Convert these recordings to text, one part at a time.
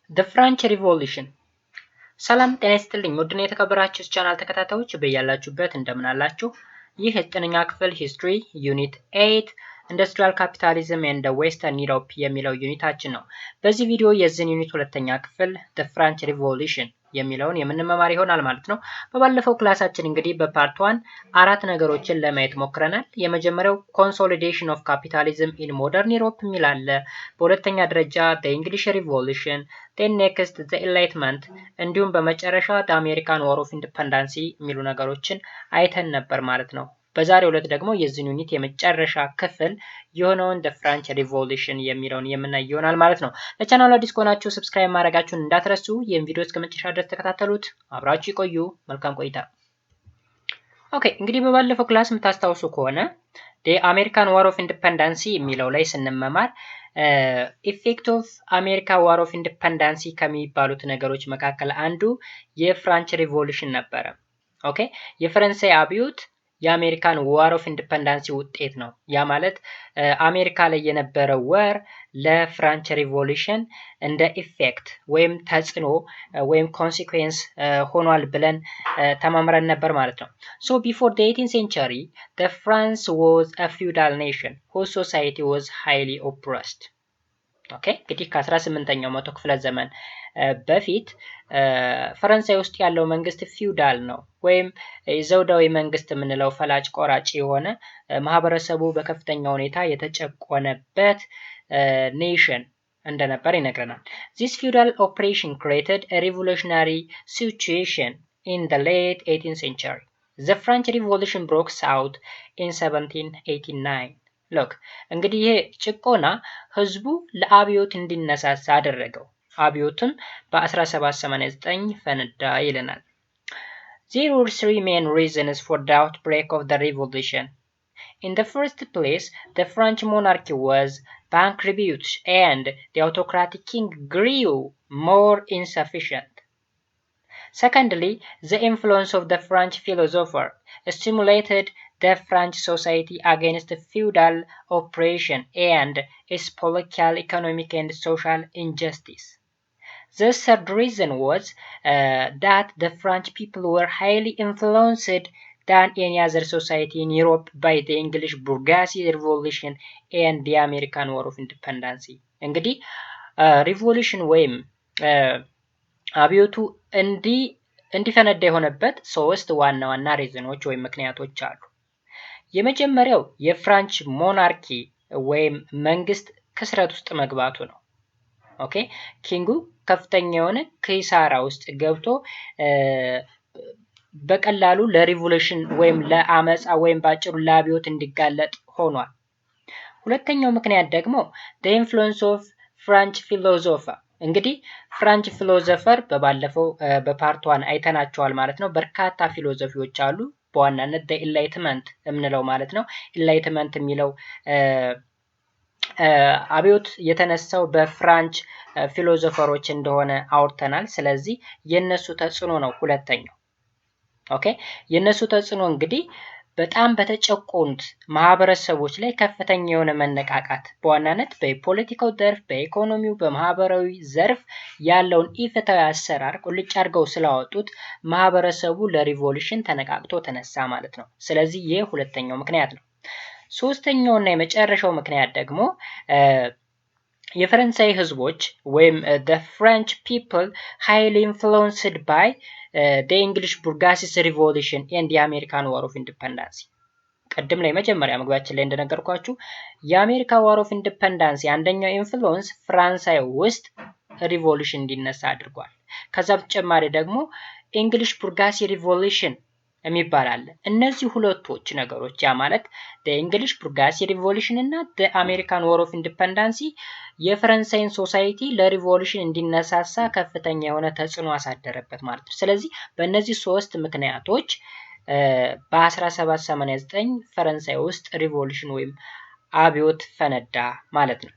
The French Revolution. ሰላም ጤና ይስጥልኝ ውድና የተከበራችሁ ቻናል ተከታታዮች በያላችሁበት እንደምን አላችሁ? ይህ የዘጠነኛ ክፍል ሂስትሪ ዩኒት 8 ኢንዱስትሪያል ካፒታሊዝም ኤንድ ዌስተርን ዩሮፕ የሚለው ዩኒታችን ነው። በዚህ ቪዲዮ የዚህን ዩኒት ሁለተኛ ክፍል the French Revolution የሚለውን የምንመማር ይሆናል ማለት ነው። በባለፈው ክላሳችን እንግዲህ በፓርት 1 አራት ነገሮችን ለማየት ሞክረናል። የመጀመሪያው ኮንሶሊዴሽን ኦፍ ካፒታሊዝም ኢን ሞደርን ዩሮፕ የሚል አለ። በሁለተኛ ደረጃ the English Revolution, then next the Enlightenment እንዲሁም በመጨረሻ the American War of Independence የሚሉ ነገሮችን አይተን ነበር ማለት ነው። በዛሬው ዕለት ደግሞ የዚህን ዩኒት የመጨረሻ ክፍል የሆነውን the French Revolution የሚለውን የምናይ ይሆናል ማለት ነው። ለቻናሉ አዲስ ከሆናችሁ ሰብስክራይብ ማድረጋችሁን እንዳትረሱ። ይህን ቪዲዮ እስከ መጨረሻ ድረስ ተከታተሉት። አብራችሁ ይቆዩ። መልካም ቆይታ። ኦኬ እንግዲህ በባለፈው ክላስ የምታስታውሱ ከሆነ the American War of Independence የሚለው ላይ ስንመማር ኢፌክት ኦፍ አሜሪካ ዋር ኦፍ ኢንዲፔንደንሲ ከሚባሉት ነገሮች መካከል አንዱ የፍራንች ሪቮሉሽን ነበረ። ኦኬ የፈረንሳይ አብዮት የአሜሪካን ዋር ኦፍ ኢንዲፔንደንሲ ውጤት ነው። ያ ማለት አሜሪካ ላይ የነበረው ወር ለፍራንች ሪቮሉሽን እንደ ኢፌክት ወይም ተጽዕኖ ወይም ኮንሲኩዌንስ ሆኗል ብለን ተማምረን ነበር ማለት ነው። So before the 18th century, the France was a feudal nation whose society was highly oppressed. ኦኬ እንግዲህ ከ18ኛው መቶ ክፍለ ዘመን በፊት ፈረንሳይ ውስጥ ያለው መንግስት ፊውዳል ነው ወይም ዘውዳዊ መንግስት የምንለው ፈላጭ ቆራጭ የሆነ ማህበረሰቡ በከፍተኛ ሁኔታ የተጨቆነበት ኔሽን እንደነበር ይነግረናል። This feudal operation created a revolutionary situation in the late 18th century. The French Revolution broke out in 1789. ሎክ እንግዲህ ይሄ ጭቆና ህዝቡ ለአብዮት እንዲነሳሳ አደረገው። አብዮትም በ1789 ፈነዳ ይለናል። There were three main reasons for the outbreak of the revolution. In the first place, the French monarchy was bankrupt and the autocratic king grew more insufficient. Secondly, the influence of the French philosopher stimulated the French society against feudal oppression and its political, economic, and social injustice. The third reason was that the French people were highly influenced than any other society in Europe by the English bourgeoisie revolution and the American War of Independence. እንግዲህ ሪቮሉሽን ወይም አብዮቱ እንዲፈነዳ የሆነበት ሶስት ዋና ዋና ሪዝኖች ወይም ምክንያቶች አሉ። የመጀመሪያው የፍራንች ሞናርኪ ወይም መንግስት ክስረት ውስጥ መግባቱ ነው። ኦኬ ኪንጉ ከፍተኛ የሆነ ኪሳራ ውስጥ ገብቶ በቀላሉ ለሪቮሉሽን ወይም ለአመጻ ወይም ባጭሩ ለአብዮት እንዲጋለጥ ሆኗል። ሁለተኛው ምክንያት ደግሞ the influence of French philosopher እንግዲህ ፍራንች ፊሎሶፈር በባለፈው በፓርት 1 አይተናቸዋል ማለት ነው። በርካታ ፊሎሶፊዎች አሉ። በዋናነት the enlightenment የምንለው ማለት ነው። enlightenment የሚለው አብዮት የተነሳው በፍራንች ፊሎሶፈሮች እንደሆነ አውርተናል። ስለዚህ የነሱ ተጽዕኖ ነው ሁለተኛው። ኦኬ የነሱ ተጽዕኖ እንግዲህ በጣም በተጨቆኑት ማህበረሰቦች ላይ ከፍተኛ የሆነ መነቃቃት በዋናነት በፖለቲካው ዘርፍ፣ በኢኮኖሚው፣ በማህበራዊ ዘርፍ ያለውን ኢፍትሃዊ አሰራር ቁልጭ አድርገው ስላወጡት ማህበረሰቡ ለሪቮሉሽን ተነቃቅቶ ተነሳ ማለት ነው። ስለዚህ ይሄ ሁለተኛው ምክንያት ነው። ሶስተኛውና የመጨረሻው ምክንያት ደግሞ የፈረንሳይ ህዝቦች ወይም the French people highly influenced by the English bourgeoisie revolution and the American War of Independence. ቀደም ላይ መጀመሪያ መግባችን ላይ እንደነገርኳችሁ የአሜሪካ ዋር ኦፍ ኢንዲፔንደንስ አንደኛው ኢንፍሉዌንስ ፍራንሳይ ውስጥ ሪቮሉሽን እንዲነሳ አድርጓል። ከዛ በተጨማሪ ደግሞ እንግሊሽ ቡርጋሲ ሪቮሉሽን የሚባል አለ። እነዚህ ሁለቶች ነገሮች ያ ማለት the ቡርጋሲ ሪቮሉሽን እና the American War of Independence የፈረንሳይን ሶሳይቲ ለሪቮሉሽን እንዲነሳሳ ከፍተኛ የሆነ ተጽዕኖ አሳደረበት ማለት ነው። ስለዚህ በእነዚህ ሶስት ምክንያቶች በ1789 ፈረንሳይ ውስጥ ሪቮሉሽን ወይም አብዮት ፈነዳ ማለት ነው።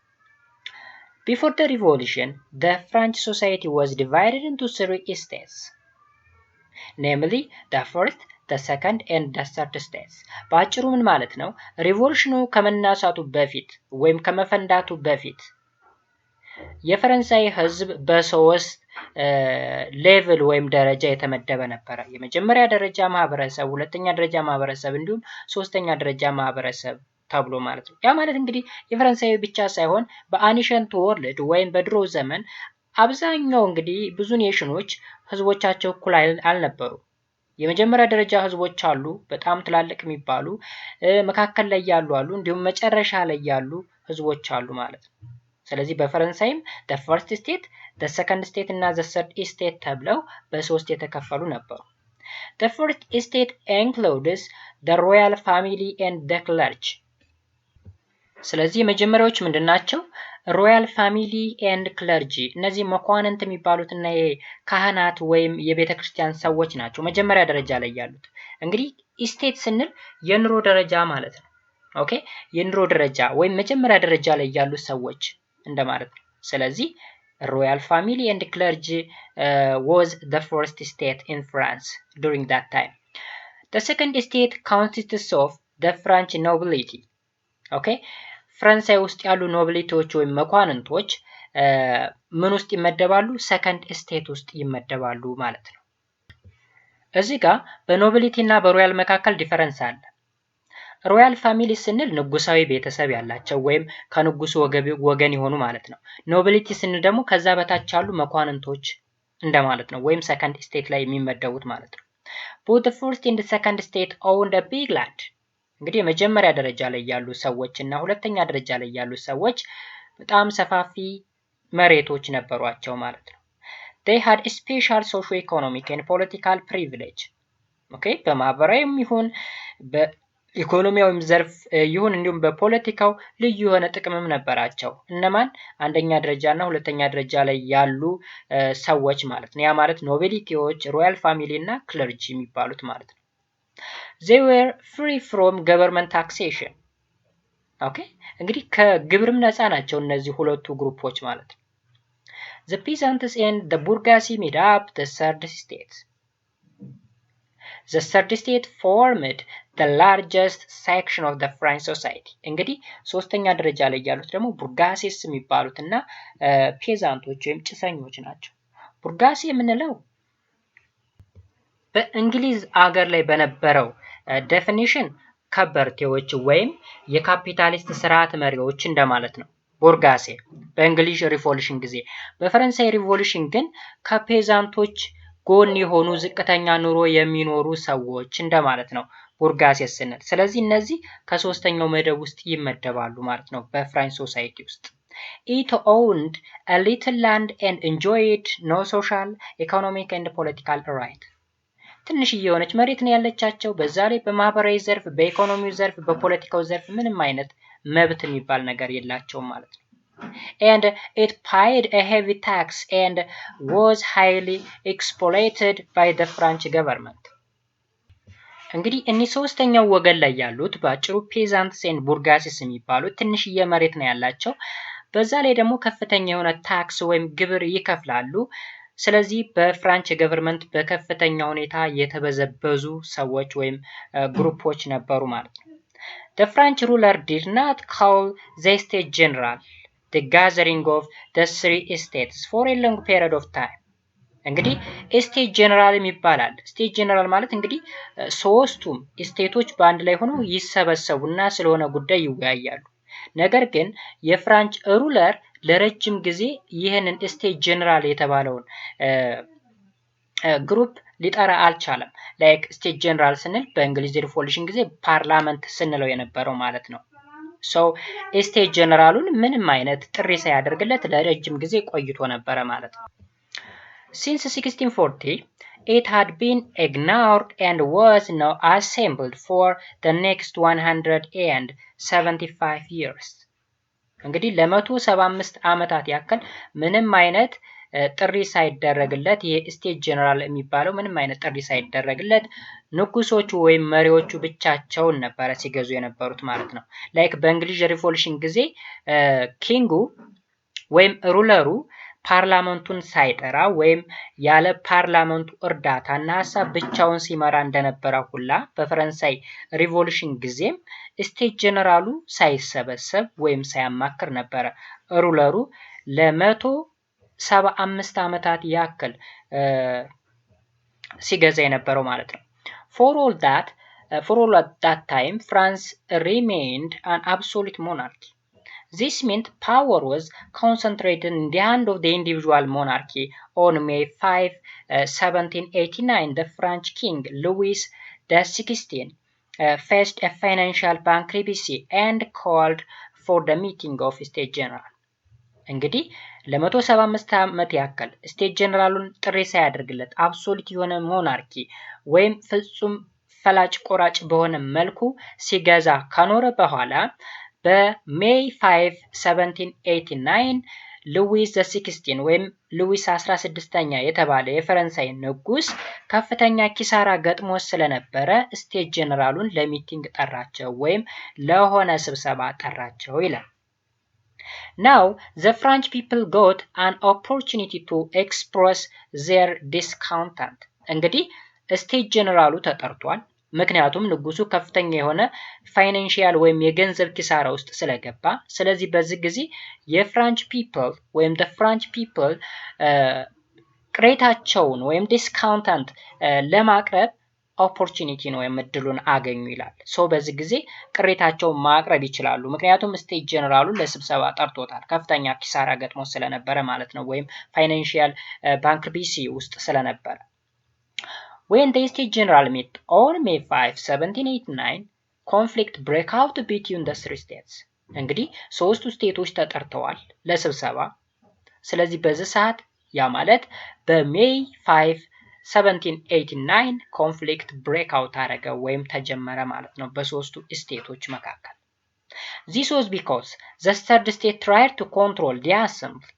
Before the revolution, the French society was divided into three states, namely the first, the second and the third states. ባጭሩ ምን ማለት ነው? ሪቮሉሽኑ ከመነሳቱ በፊት ወይም ከመፈንዳቱ በፊት የፈረንሳይ ህዝብ በሶስት ሌቭል ወይም ደረጃ የተመደበ ነበረ። የመጀመሪያ ደረጃ ማህበረሰብ፣ ሁለተኛ ደረጃ ማህበረሰብ እንዲሁም ሶስተኛ ደረጃ ማህበረሰብ ተብሎ ማለት ነው። ያ ማለት እንግዲህ የፈረንሳይ ብቻ ሳይሆን በአኒሸንት ወርልድ ወይም በድሮ ዘመን አብዛኛው እንግዲህ ብዙ ኔሽኖች ህዝቦቻቸው እኩል አልነበሩ። የመጀመሪያ ደረጃ ህዝቦች አሉ፣ በጣም ትላልቅ የሚባሉ መካከል ላይ ያሉ አሉ፣ እንዲሁም መጨረሻ ላይ ያሉ ህዝቦች አሉ ማለት ነው። ስለዚህ በፈረንሳይም the first state, the second state እና the third state ተብለው በሶስት የተከፈሉ ነበሩ። The first state includes the royal family and the clergy። ስለዚህ የመጀመሪያዎች ምንድናቸው? ሮያል ፋሚሊ ኤንድ ክለርጂ፣ እነዚህ መኳንንት የሚባሉት እና ካህናት ወይም የቤተ ክርስቲያን ሰዎች ናቸው መጀመሪያ ደረጃ ላይ ያሉት። እንግዲህ ስቴት ስንል የኑሮ ደረጃ ማለት ነው። ኦኬ፣ የኑሮ ደረጃ ወይም መጀመሪያ ደረጃ ላይ ያሉ ሰዎች እንደማለት ነው። ስለዚህ ሮያል ፋሚሊ ኤንድ ክለርጂ was the first state in France during that time. The second state consists of the French nobility. ኦኬ፣ ፈረንሳይ ውስጥ ያሉ ኖቢሊቲዎች ወይም መኳንንቶች ምን ውስጥ ይመደባሉ? ሰከንድ ስቴት ውስጥ ይመደባሉ ማለት ነው። እዚህ ጋር በኖቢሊቲ እና በሮያል መካከል ዲፈረንስ አለ። ሮያል ፋሚሊ ስንል ንጉሳዊ ቤተሰብ ያላቸው ወይም ከንጉሱ ወገን የሆኑ ማለት ነው። ኖቢሊቲ ስንል ደግሞ ከዛ በታች ያሉ መኳንንቶች እንደማለት ነው፣ ወይም ሰከንድ ስቴት ላይ የሚመደቡት ማለት ነው። both the first and the second state owned a big land። እንግዲህ የመጀመሪያ ደረጃ ላይ ያሉ ሰዎች እና ሁለተኛ ደረጃ ላይ ያሉ ሰዎች በጣም ሰፋፊ መሬቶች ነበሯቸው ማለት ነው። they had a special socio-economic and political privilege። ኦኬ፣ በማህበራዊም ይሁን በኢኮኖሚያዊም ዘርፍ ይሁን እንዲሁም በፖለቲካው ልዩ የሆነ ጥቅምም ነበራቸው። እነማን? አንደኛ ደረጃ እና ሁለተኛ ደረጃ ላይ ያሉ ሰዎች ማለት ነው። ያ ማለት ኖቢሊቲዎች፣ ሮያል ፋሚሊ እና ክለርጂ የሚባሉት ማለት ነው። they were free from government taxation። ኦኬ፣ እንግዲህ ከግብርም ነፃ ናቸው እነዚህ ሁለቱ ግሩፖች ማለት ነው። the peasants and the bourgeoisie made up the third state. the third state formed the largest section of the French society። እንግዲህ ሶስተኛ ደረጃ ላይ ያሉት ደግሞ ቡርጋሲስ የሚባሉት እና ፔዛንቶች ወይም ጭሰኞች ናቸው። ቡርጋሲ የምንለው በእንግሊዝ አገር ላይ በነበረው ዴፊኒሽን ከበርቴዎች ወይም የካፒታሊስት ስርዓት መሪዎች እንደማለት ነው። ቡርጋሴ በእንግሊዝ ሪቮሉሽን ጊዜ፣ በፈረንሳይ ሪቮሉሽን ግን ከፔዛንቶች ጎን የሆኑ ዝቅተኛ ኑሮ የሚኖሩ ሰዎች እንደማለት ነው ቡርጋሴ ስንል። ስለዚህ እነዚህ ከሶስተኛው መደብ ውስጥ ይመደባሉ ማለት ነው በፍራንስ ሶሳይቲ ውስጥ። it owned a little land and enjoyed no social, economic and political right። ትንሽ የሆነች መሬት ነው ያለቻቸው። በዛ ላይ በማህበራዊ ዘርፍ፣ በኢኮኖሚው ዘርፍ፣ በፖለቲካው ዘርፍ ምንም አይነት መብት የሚባል ነገር የላቸውም ማለት ነው። and it paid a heavy tax and was highly exploited by the French government። እንግዲህ እኒህ ሶስተኛው ወገን ላይ ያሉት በአጭሩ ፔዛንትስ ኤንድ ቡርጋሲስ የሚባሉት ትንሽዬ መሬት ነው ያላቸው። በዛ ላይ ደግሞ ከፍተኛ የሆነ ታክስ ወይም ግብር ይከፍላሉ። ስለዚህ በፍራንች ገቨርንመንት በከፍተኛ ሁኔታ የተበዘበዙ ሰዎች ወይም ግሩፖች ነበሩ ማለት ነው። the French ruler did not call the state general the gathering of the three states for a long period of time። እንግዲህ ስቴት ጀነራል ይባላል። ስቴት ጀነራል ማለት እንግዲህ ሶስቱም ስቴቶች በአንድ ላይ ሆነው ይሰበሰቡና ስለሆነ ጉዳይ ይወያያሉ። ነገር ግን የፍራንች ሩለር ለረጅም ጊዜ ይህንን ስቴት ጀነራል የተባለውን ግሩፕ ሊጠራ አልቻለም። ላይክ ስቴት ጀነራል ስንል በእንግሊዝ ሪቮሉሽን ጊዜ ፓርላመንት ስንለው የነበረው ማለት ነው። ሶ ስቴት ጀነራሉን ምንም አይነት ጥሪ ሳያደርግለት ለረጅም ጊዜ ቆይቶ ነበረ ማለት ነው። since 1640 it had been ignored and was now assembled for the next 175 years። እንግዲህ ለ175 ዓመታት ያክል ምንም አይነት ጥሪ ሳይደረግለት የስቴት ጀነራል የሚባለው ምንም አይነት ጥሪ ሳይደረግለት ንጉሶቹ ወይም መሪዎቹ ብቻቸውን ነበረ ሲገዙ የነበሩት ማለት ነው። ላይክ በእንግሊዝ ሪቮሉሽን ጊዜ ኪንጉ ወይም ሩለሩ ፓርላመንቱን ሳይጠራ ወይም ያለ ፓርላመንቱ እርዳታና ሀሳብ ብቻውን ሲመራ እንደነበረ ሁላ በፈረንሳይ ሪቮሉሽን ጊዜም ስቴት ጀነራሉ ሳይሰበሰብ ወይም ሳያማክር ነበረ ሩለሩ ለ175 ዓመታት ያክል ሲገዛ የነበረው ማለት ነው። For all at that time, France remained an absolute monarchy. This meant power was concentrated in the hand of the individual monarchy. On May 5, 1789, the French king Louis XVI faced a financial bankruptcy and called for the meeting of State General. እንግዲህ ለ175 ዓመት ያክል ስቴት ጀነራሉን ጥሪ ሳያደርግለት አብሶሉት የሆነ ሞናርኪ ወይም ፍጹም ፈላጭ ቆራጭ በሆነ መልኩ ሲገዛ ከኖረ በኋላ በሜይ 5 1789 ሉዊስ ዘ16 ወይም ሉዊስ 16ኛ የተባለ የፈረንሳይ ንጉስ ከፍተኛ ኪሳራ ገጥሞ ስለነበረ ስቴት ጀነራሉን ለሚቲንግ ጠራቸው ወይም ለሆነ ስብሰባ ጠራቸው ይላል። Now, the French people got an opportunity to express their discontent. እንግዲህ ስቴት ጀነራሉ ተጠርቷል። ምክንያቱም ንጉሱ ከፍተኛ የሆነ ፋይናንሻል ወይም የገንዘብ ኪሳራ ውስጥ ስለገባ፣ ስለዚህ በዚህ ጊዜ የፍራንች ፒፕል ወይም the French people ቅሬታቸውን ወይም ዲስካውንታንት ለማቅረብ ኦፖርቹኒቲ ነው ወይም እድሉን አገኙ ይላል። ሶ በዚህ ጊዜ ቅሬታቸውን ማቅረብ ይችላሉ። ምክንያቱም ስቴት ጀነራሉ ለስብሰባ ጠርቶታል። ከፍተኛ ኪሳራ ገጥሞ ስለነበረ ማለት ነው፣ ወይም ፋይናንሻል ባንክሩፕሲ ውስጥ ስለነበረ። When the state general met on May 5 1789 conflict broke out between the three states. እንግዲህ ሶስቱ ስቴቶች ተጠርተዋል ለስብሰባ። ስለዚህ በዚህ ሰዓት ያ ማለት በሜይ 5 1789 ኮንፍሊክት ብሬክ አውት አደረገ ወይም ተጀመረ ማለት ነው በሶስቱ ስቴቶች መካከል። This was because the third state tried to control the assembly.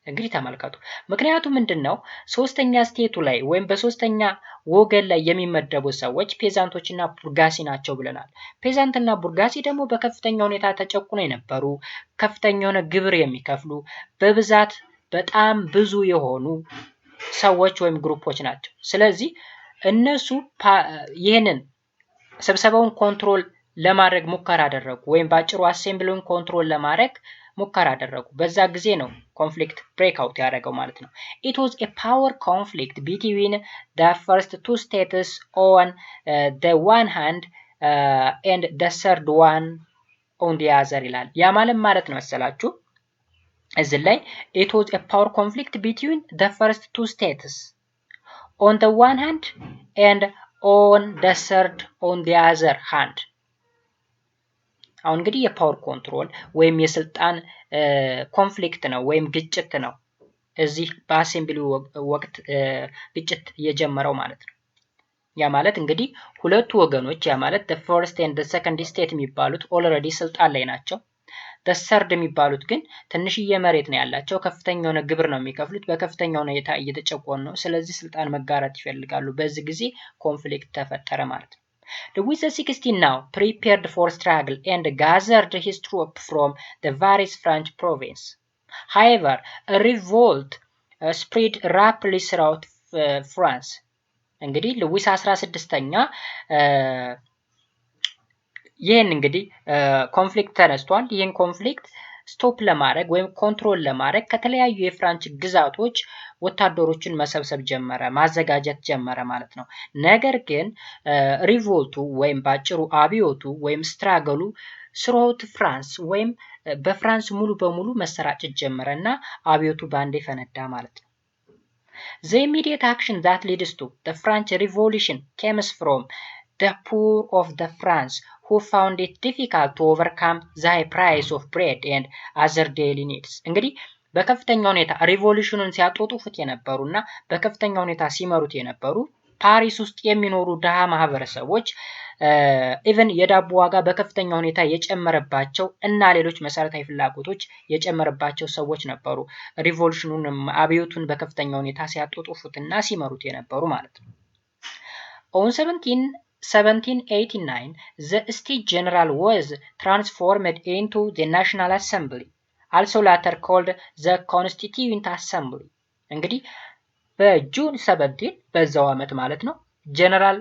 እንግዲህ ተመልከቱ፣ ምክንያቱ ምንድነው? ሶስተኛ ስቴቱ ላይ ወይም በሶስተኛ ወገን ላይ የሚመደቡ ሰዎች ፔዛንቶችና ቡርጋሲ ናቸው ብለናል። ፔዛንትና ቡርጋሲ ደግሞ በከፍተኛ ሁኔታ ተጨቁነው የነበሩ፣ ከፍተኛ የሆነ ግብር የሚከፍሉ፣ በብዛት በጣም ብዙ የሆኑ ሰዎች ወይም ግሩፖች ናቸው። ስለዚህ እነሱ ይህንን ስብሰባውን ኮንትሮል ለማድረግ ሙከራ አደረጉ ወይም ባጭሩ አሴምብሊውን ኮንትሮል ለማድረግ ሙከራ አደረጉ። በዛ ጊዜ ነው ኮንፍሊክት ብሬክ አውት ያደረገው ማለት ነው። It was a power conflict between the first two states on the one hand and the third one on the other ይላል። ያ ማለት ነው መሰላችሁ እዚህ ላይ it was a power conflict between the first two states on the one hand and on the third on the other hand. አሁን እንግዲህ የፓወር ኮንትሮል ወይም የስልጣን ኮንፍሊክት ነው ወይም ግጭት ነው እዚህ በአሴምብሊ ወቅት ግጭት የጀመረው ማለት ነው። ያ ማለት እንግዲህ ሁለቱ ወገኖች ያ ማለት the first and the second state የሚባሉት ኦልሬዲ ስልጣን ላይ ናቸው። the third የሚባሉት ግን ትንሽዬ መሬት ነው ያላቸው፣ ከፍተኛ የሆነ ግብር ነው የሚከፍሉት፣ በከፍተኛ ሁኔታ እየተጨቆኑ ነው። ስለዚህ ስልጣን መጋራት ይፈልጋሉ። በዚህ ጊዜ ኮንፍሊክት ተፈጠረ ማለት ነው። Louis XVI now prepared for struggle and gathered his troops from the various French provinces. However, a revolt spread rapidly throughout France. እንግዲህ ሉዊስ 16ኛ ይህን እንግዲህ ኮንፍሊክት ተነስቷል። ይህን ኮንፍሊክት ስቶፕ ለማድረግ ወይም ኮንትሮል ለማድረግ ከተለያዩ የፍራንች ግዛቶች ወታደሮችን መሰብሰብ ጀመረ፣ ማዘጋጀት ጀመረ ማለት ነው። ነገር ግን ሪቮልቱ ወይም ባጭሩ አብዮቱ ወይም ስትራገሉ ስሮት ፍራንስ ወይም በፍራንስ ሙሉ በሙሉ መሰራጨት ጀመረና አብዮቱ ባንዴ ፈነዳ ማለት ነው። The immediate action that leads to the French Revolution comes from the poor of the France who found it difficult to overcome the high price of bread and other daily needs. እንግዲህ በከፍተኛ ሁኔታ ሪቮሉሽኑን ሲያጦጡት የነበሩና በከፍተኛ ሁኔታ ሲመሩት የነበሩ ፓሪስ ውስጥ የሚኖሩ ደሃ ማህበረሰቦች ኢቭን የዳቦ ዋጋ በከፍተኛ ሁኔታ የጨመረባቸው እና ሌሎች መሰረታዊ ፍላጎቶች የጨመረባቸው ሰዎች ነበሩ። ሪቮሉሽኑን አብዮቱን በከፍተኛ ሁኔታ ሲያጦጡትና ሲመሩት የነበሩ ማለት ነው። On 1789 the State General was transformed into the National Assembly, also later called the Constituent Assembly. እንግዲህ በጁን 17 በዛው ዓመት ማለት ነው ጀነራል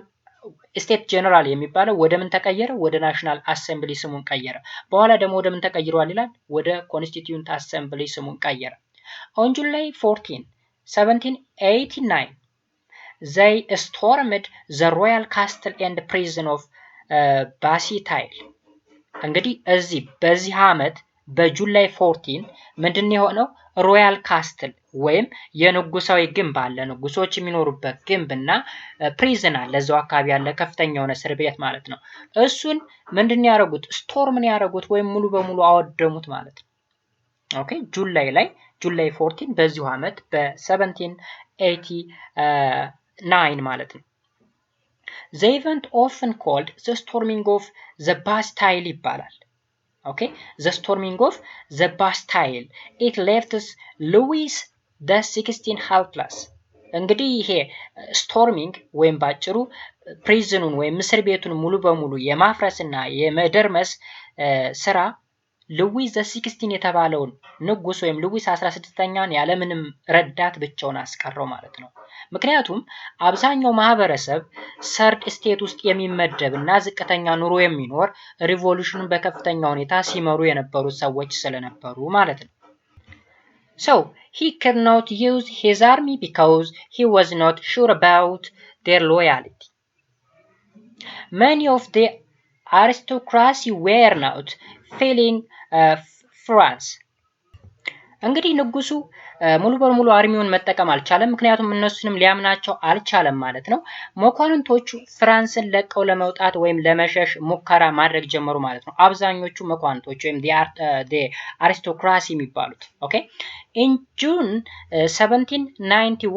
ስቴት ጀነራል የሚባለው ወደ ምን ተቀየረ? ወደ ናሽናል አሰምብሊ ስሙን ቀየረ። በኋላ ደግሞ ወደ ምን ተቀይሯል ይላል? ወደ ኮንስቲትዩንት አሰምብሊ ስሙን ቀየረ። On July 14, 1789 they stormed the royal castle and prison of Bastille. እንግዲህ በዚህ ዓመት በጁላይ 14 ምንድነው የሆነው? ሮያል ካስትል ወይም የንጉሳዊ ግንብ አለ፣ ንጉሶች የሚኖሩበት ግንብና ፕሪዝን አለ፣ እዛው አካባቢ ያለ ከፍተኛ የሆነ እስር ቤት ማለት ነው። እሱን ምንድነው ያደረጉት? ስቶርምን ያደረጉት ወይም ሙሉ በሙሉ አወደሙት ማለት ነው። ኦኬ ጁላይ 14 በዚሁ ዓመት በ1789 ማለት ነው። The event often called the storming of the Bastille ይባላል። Okay, the storming of the Bastille. It left Louis XVI helpless. እንግዲህ ይሄ ስቶርሚንግ ወይም ባጭሩ ፕሪዝኑን ወይም እስር ቤቱን ሙሉ በሙሉ የማፍረስና የመደርመስ ስራ ሉዊስ XVI የተባለውን ንጉስ ወይም ሉዊስ 16ኛን ያለምንም ረዳት ብቻውን አስቀረው ማለት ነው። ምክንያቱም አብዛኛው ማህበረሰብ ሰርድ ስቴት ውስጥ የሚመደብና ዝቅተኛ ኑሮ የሚኖር ሪቮሉሽኑን በከፍተኛ ሁኔታ ሲመሩ የነበሩ ሰዎች ስለነበሩ ማለት ነው። So he could not use his army because he was not sure about their loyalty. Many of the aristocracy were not feeling France. እንግዲህ ንጉሱ ሙሉ በሙሉ አርሚውን መጠቀም አልቻለም፣ ምክንያቱም እነሱንም ሊያምናቸው አልቻለም ማለት ነው። መኳንንቶቹ ፍራንስን ለቀው ለመውጣት ወይም ለመሸሽ ሙከራ ማድረግ ጀመሩ ማለት ነው። አብዛኞቹ መኳንንቶች ወይም አሪስቶክራሲ የሚባሉት ኦኬ። In June 1791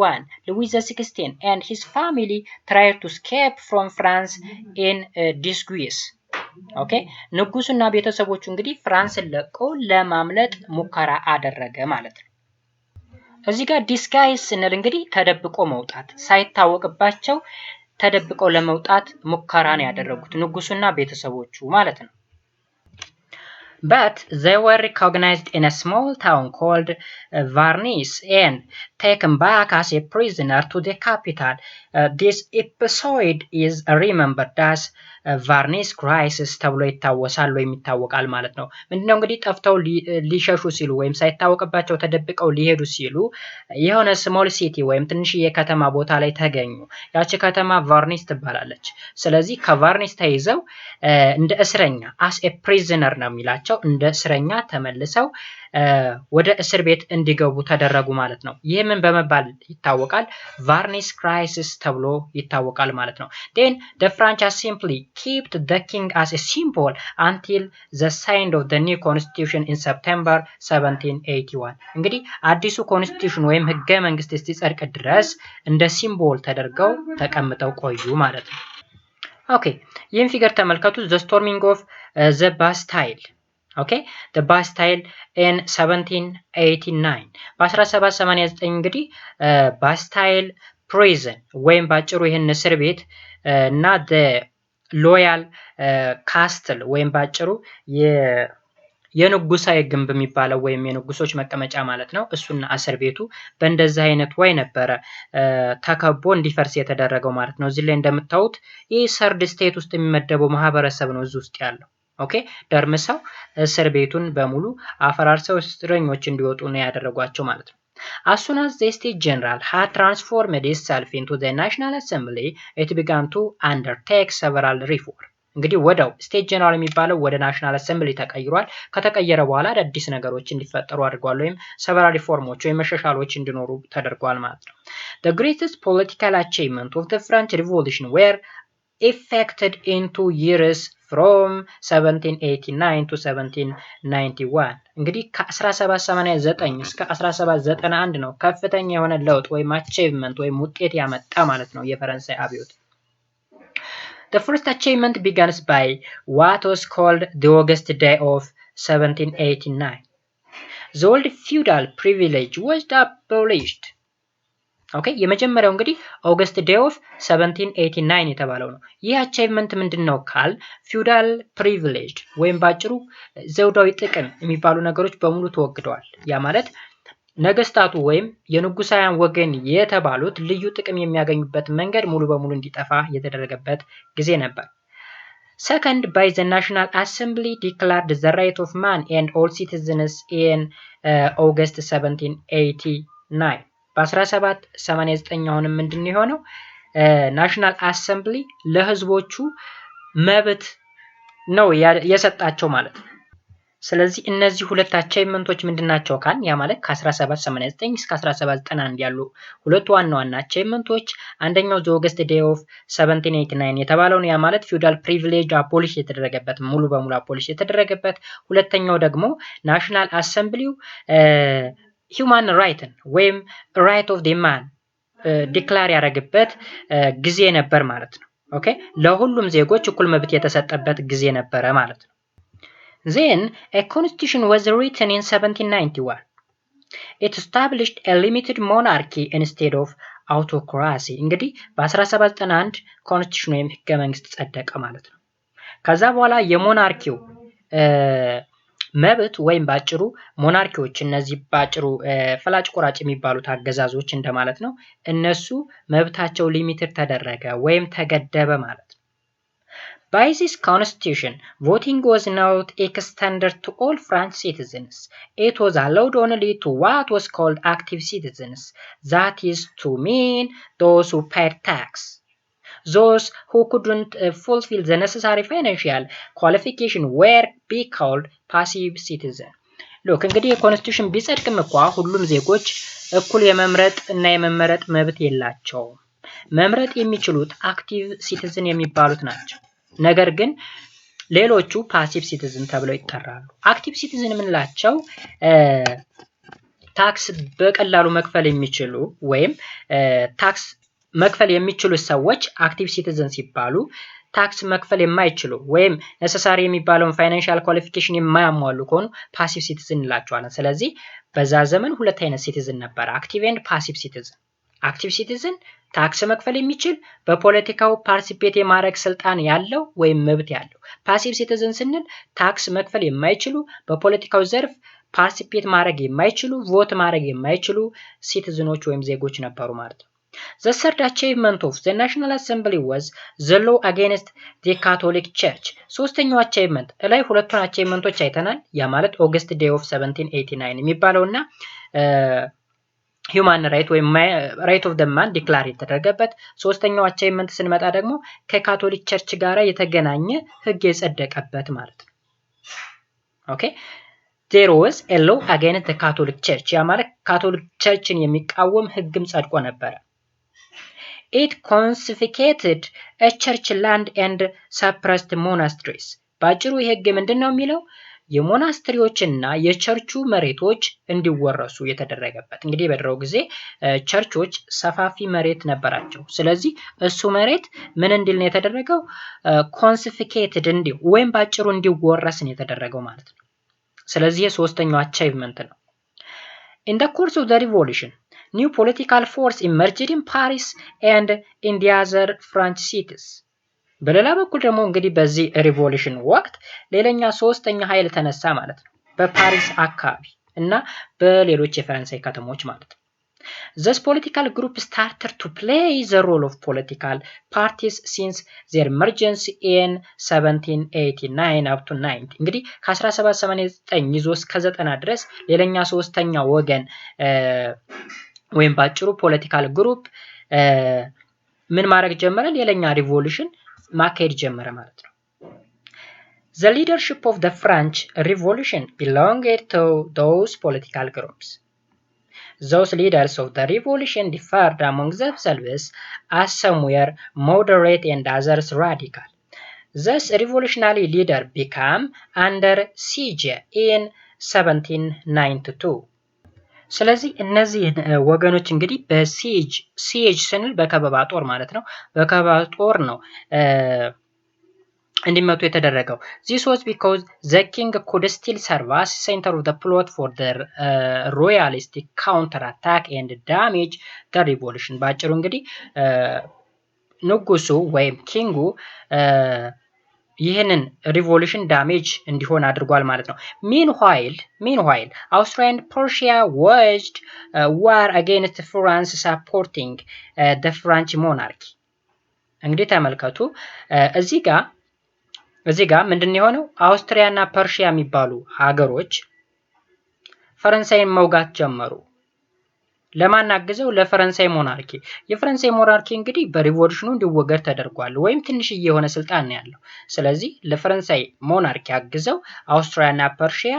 Louis XVI and his family tried to escape from France in disguise. ኦኬ ንጉሱና ቤተሰቦቹ እንግዲህ ፍራንስን ለቀው ለማምለጥ ሙከራ አደረገ ማለት ነው። እዚህ ጋር ዲስጋይዝ ስንል እንግዲህ ተደብቆ መውጣት፣ ሳይታወቅባቸው ተደብቀው ለመውጣት ሙከራ ነው ያደረጉት ንጉሱና ቤተሰቦቹ ማለት ነው። But they were recognized in a small town called Varnes and taken back as a prisoner to the capital. This episode is remembered as ቫርኒስ ክራይሲስ ተብሎ ይታወሳል ወይም ይታወቃል ማለት ነው። ምንድነው እንግዲህ ጠፍተው ሊሸሹ ሲሉ ወይም ሳይታወቅባቸው ተደብቀው ሊሄዱ ሲሉ የሆነ ስሞል ሲቲ ወይም ትንሽዬ ከተማ ቦታ ላይ ተገኙ። ያቺ ከተማ ቫርኒስ ትባላለች። ስለዚህ ከቫርኒስ ተይዘው እንደ እስረኛ as a prisoner ነው የሚላቸው፣ እንደ እስረኛ ተመልሰው ወደ እስር ቤት እንዲገቡ ተደረጉ ማለት ነው። ይህ ምን በመባል ይታወቃል? ቫርኒስ ክራይሲስ ተብሎ ይታወቃል ማለት ነው። then the French simply kept the king as a symbol until the signing of the new constitution in September 1781. እንግዲህ አዲሱ ኮንስቲቱሽን ወይም ህገ መንግስት እስኪጸድቅ ድረስ እንደ ሲምቦል ተደርገው ተቀምጠው ቆዩ ማለት ነው። ኦኬ ይህን ፊገር ተመልከቱ። the storming of the Bastille. Okay, the Bastille in 1789 በ1789 እንግዲህ ባስታይል ፕሪዝን ወይም ባጭሩ ይሄን እስር ቤት እና the loyal castle ወይም ባጭሩ የንጉሳዊ ግንብ የሚባለው ወይም የንጉሶች መቀመጫ ማለት ነው። እሱና እስር ቤቱ በእንደዚህ አይነት ወይ ነበረ ተከቦ እንዲፈርስ የተደረገው ማለት ነው። እዚህ ላይ እንደምታዩት ይህ ሰርድ ስቴት ውስጥ የሚመደበው ማህበረሰብ ነው እዚህ ውስጥ ያለው። ኦኬ ደርምሰው እስር ቤቱን በሙሉ አፈራርሰው እስረኞች እንዲወጡ ነው ያደረጓቸው ማለት ነው። As soon as the state general had transformed itself into the National Assembly, it began to undertake several reforms. እንግዲህ ወዳው ስቴት ጀነራል የሚባለው ወደ ናሽናል አሰምብሊ ተቀይሯል። ከተቀየረ በኋላ አዳዲስ ነገሮች እንዲፈጠሩ አድርጓል ወይም several ሪፎርሞች ወይም መሻሻሎች እንዲኖሩ ተደርጓል ማለት ነው። The greatest political achievement of the French Revolution were effected in 2 years from 1789 to 1791. እንግዲህ ከ1789 እስከ 1791 ነው ከፍተኛ የሆነ ለውጥ ወይም አቺቭመንት ወይም ውጤት ያመጣ ማለት ነው የፈረንሳይ አብዮት። The first achievement begins by what was called the August Day of 1789. The old feudal privilege was abolished. ኦኬ የመጀመሪያው እንግዲህ ኦገስት ዴይ ኦፍ 1789 የተባለው ነው። ይህ አቺቭመንት ምንድነው ካል ፊውዳል ፕሪቪሌጅ ወይም ባጭሩ ዘውዳዊ ጥቅም የሚባሉ ነገሮች በሙሉ ተወግደዋል። ያ ማለት ነገስታቱ ወይም የንጉሳውያን ወገን የተባሉት ልዩ ጥቅም የሚያገኙበት መንገድ ሙሉ በሙሉ እንዲጠፋ የተደረገበት ጊዜ ነበር። Second, by the National Assembly declared the right of man and all citizens in August 1789. በ1789 አሁንም ምንድን የሆነው ናሽናል አሰምብሊ ለህዝቦቹ መብት ነው የሰጣቸው ማለት ነው። ስለዚህ እነዚህ ሁለት አቻይመንቶች ምንድናቸው ካል ያ ማለት ከ1789 እስከ 1791 ያሉ ሁለት ዋና አቻይመንቶች አንደኛው ዘ ኦገስት ዴይ ኦፍ 1789 የተባለውን ያ ማለት ፊውዳል ፕሪቪሌጅ አቦሊሽ የተደረገበት ሙሉ በሙሉ አቦሊሽ የተደረገበት፣ ሁለተኛው ደግሞ ናሽናል አሰምብሊው ሂውማን ራይትን ወይም ራይት ኦፍ ዲ ማን ዲክላር ያደረገበት ጊዜ ነበር ማለት ነው። ኦኬ ለሁሉም ዜጎች እኩል መብት የተሰጠበት ጊዜ ነበረ ማለት ነው። Then a constitution was written in 1791. It established a limited monarchy instead of autocracy. እንግዲህ በ1791 ኮንስቲቱሽን ወይም ህገ መንግስት ጸደቀ ማለት ነው። ከዛ በኋላ የሞናርኪው መብት ወይም ባጭሩ ሞናርኪዎች እነዚህ ባጭሩ ፈላጭ ቆራጭ የሚባሉት አገዛዞች እንደማለት ነው። እነሱ መብታቸው ሊሚትድ ተደረገ ወይም ተገደበ ማለት ነው። By this constitution, voting was not extended to all French citizens. It was allowed only to what was called active citizens, that is to mean those who paid tax. Those who couldn't fulfill the necessary financial qualification were be called passive citizen. Look, እንግዲህ የኮንስቲቱሽን ቢጸድቅም እንኳን ሁሉም ዜጎች እኩል የመምረጥ እና የመመረጥ መብት የላቸውም። መምረጥ የሚችሉት አክቲቭ ሲቲዝን የሚባሉት ናቸው። ነገር ግን ሌሎቹ ፓሲቭ ሲቲዝን ተብለው ይጠራሉ። አክቲቭ ሲቲዝን የምንላቸው ታክስ በቀላሉ መክፈል የሚችሉ ወይም ታክስ መክፈል የሚችሉ ሰዎች አክቲቭ ሲቲዝን ሲባሉ፣ ታክስ መክፈል የማይችሉ ወይም ነሰሳሪ የሚባለውን ፋይናንሻል ኳሊፊኬሽን የማያሟሉ ከሆኑ ፓሲቭ ሲቲዝን እንላቸዋለን። ስለዚህ በዛ ዘመን ሁለት አይነት ሲቲዝን ነበር፣ አክቲቭ ኤንድ ፓሲቭ ሲቲዝን። አክቲቭ ሲቲዝን ታክስ መክፈል የሚችል በፖለቲካው ፓርቲሲፔት የማድረግ ስልጣን ያለው ወይም መብት ያለው። ፓሲቭ ሲቲዝን ስንል ታክስ መክፈል የማይችሉ በፖለቲካው ዘርፍ ፓርቲሲፔት ማድረግ የማይችሉ ቮት ማድረግ የማይችሉ ሲቲዝኖች ወይም ዜጎች ነበሩ ማለት ነው። The third achievement of the National Assembly was the law against the Catholic Church. ሶስተኛው አቺቭመንት ላይ ሁለቱን አቺቭመንቶች አይተናል። ያ ማለት ኦገስት ዴይ ኦፍ 1789 የሚባለውና ሂውማን ራይት ወይም ራይት ኦፍ ዘ ማን ዲክላር የተደረገበት። ሶስተኛው አቻይመንት ስንመጣ ደግሞ ከካቶሊክ ቸርች ጋር የተገናኘ ህግ የጸደቀበት ማለት ነው። ኦኬ there was a law against the Catholic Church ያ ማለት ካቶሊክ ቸርችን የሚቃወም ህግም ጸድቆ ነበር። It confiscated a church land and suppressed monasteries. ባጭሩ ይሄ ህግ ምንድነው የሚለው የሞናስትሪዎችና የቸርቹ መሬቶች እንዲወረሱ የተደረገበት። እንግዲህ በድሮው ጊዜ ቸርቾች ሰፋፊ መሬት ነበራቸው። ስለዚህ እሱ መሬት ምን እንዲል ነው የተደረገው? ኮንፊስኬትድ እንዲው ወይም ባጭሩ እንዲወረስ ነው የተደረገው ማለት ነው። ስለዚህ የሶስተኛው አቺቭመንት ነው። In the course of the revolution, new political force emerged in Paris and in the other French cities. በሌላ በኩል ደግሞ እንግዲህ በዚህ ሪቮሉሽን ወቅት ሌላኛ ሶስተኛ ኃይል ተነሳ ማለት ነው፣ በፓሪስ አካባቢ እና በሌሎች የፈረንሳይ ከተሞች ማለት ነው። This political group started to play the role of political parties since their emergence in 1789 up to 90. እንግዲህ ከ1789 ይዞ እስከ 90 ድረስ ሌላኛ ሶስተኛ ወገን ወይም ባጭሩ ፖለቲካል ግሩፕ ምን ማድረግ ጀመረ? ሌላኛ ሪቮሉሽን ማካሄድ ጀመረ ማለት ነው። The leadership of the French Revolution belonged to those political groups. Those leaders of the revolution differed among themselves, as some were moderate and others radical. Thus, revolutionary leader became under siege in 1792. ስለዚህ እነዚህ ወገኖች እንግዲህ በሲጅ ስንል በከበባ ጦር ማለት ነው። በከበባ ጦር ነው እንዲመቱ የተደረገው። This was because the king could still serve as center of the plot for the royalistic counter-attack and damage the revolution. ባጭሩ እንግዲህ ንጉሱ ወይም ኪንጉ ይህንን ሪቮሉሽን ዳሜጅ እንዲሆን አድርጓል ማለት ነው። ሚንዋይል አውስትሪያ and Prussia waged war against France supporting the French monarchy። እንግዲህ ተመልከቱ እዚህ ጋር ምንድነው የሆነው? አውስትሪያ እና ፐርሺያ የሚባሉ ሀገሮች ፈረንሳይን መውጋት ጀመሩ። ለማን አግዘው? ለፈረንሳይ ሞናርኪ። የፈረንሳይ ሞናርኪ እንግዲህ በሪቮሉሽኑ እንዲወገድ ተደርጓል፣ ወይም ትንሽዬ የሆነ ስልጣን ነው ያለው። ስለዚህ ለፈረንሳይ ሞናርኪ አግዘው አውስትሪያ እና ፐርሺያ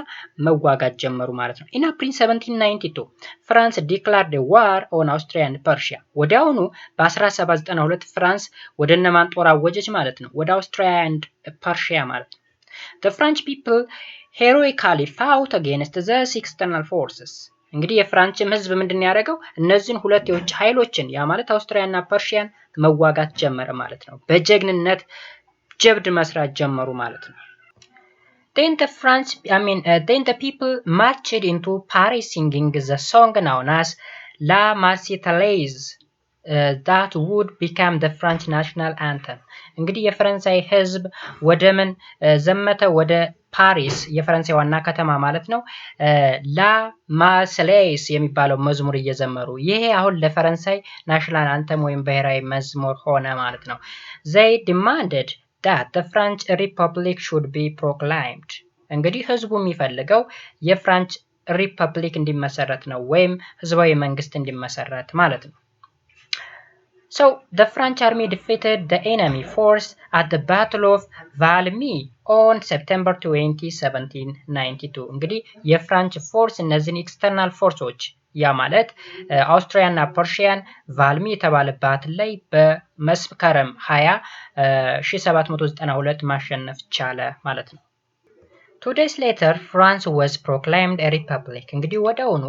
መዋጋት ጀመሩ ማለት ነው። ኢን አፕሪል 1792 ፍራንስ ዲክላርድ ዋር ኦን አውስትሪያ እና ፐርሺያ። ወዲያውኑ በ1792 ፍራንስ ወደ እነማን ጦር አወጀች ማለት ነው? ወደ አውስትሪያ እና ፐርሺያ ማለት ነው። The French people heroically fought against the external forces። እንግዲህ የፍራንችም ህዝብ ምንድነው ያደረገው? እነዚህን ሁለት የውጭ ኃይሎችን ያ ማለት አውስትሪያና ፐርሺያን መዋጋት ጀመረ ማለት ነው። በጀግንነት ጀብድ መስራት ጀመሩ ማለት ነው። Then the people marched into Paris singing the song known as La Marseillaise that would become the French national anthem። እንግዲህ የፈረንሳይ ህዝብ ወደ ምን ዘመተ? ወደ ፓሪስ የፈረንሳይ ዋና ከተማ ማለት ነው። ላ ማርሴላይስ የሚባለው መዝሙር እየዘመሩ ይሄ አሁን ለፈረንሳይ ናሽናል አንተም ወይም ብሔራዊ መዝሙር ሆነ ማለት ነው። they demanded that the French Republic should be proclaimed። እንግዲህ ህዝቡ የሚፈልገው የፍራንች ሪፐብሊክ እንዲመሰረት ነው፣ ወይም ህዝባዊ መንግስት እንዲመሰረት ማለት ነው። So the French army defeated the enemy force at the Battle of Valmy on September 20, 1792። እንግዲህ የፍራንች ፎርስ እነዚህን ኤክስተርናል ፎርሶች ያ ማለት አውስትሪያ እና ፐርሺያን ቫልሚ የተባለ ባትል ላይ በመስከረም 20 1792 ማሸነፍ ቻለ ማለት ነው። 2 days later France was proclaimed a republic። እንግዲህ ወዲያውኑ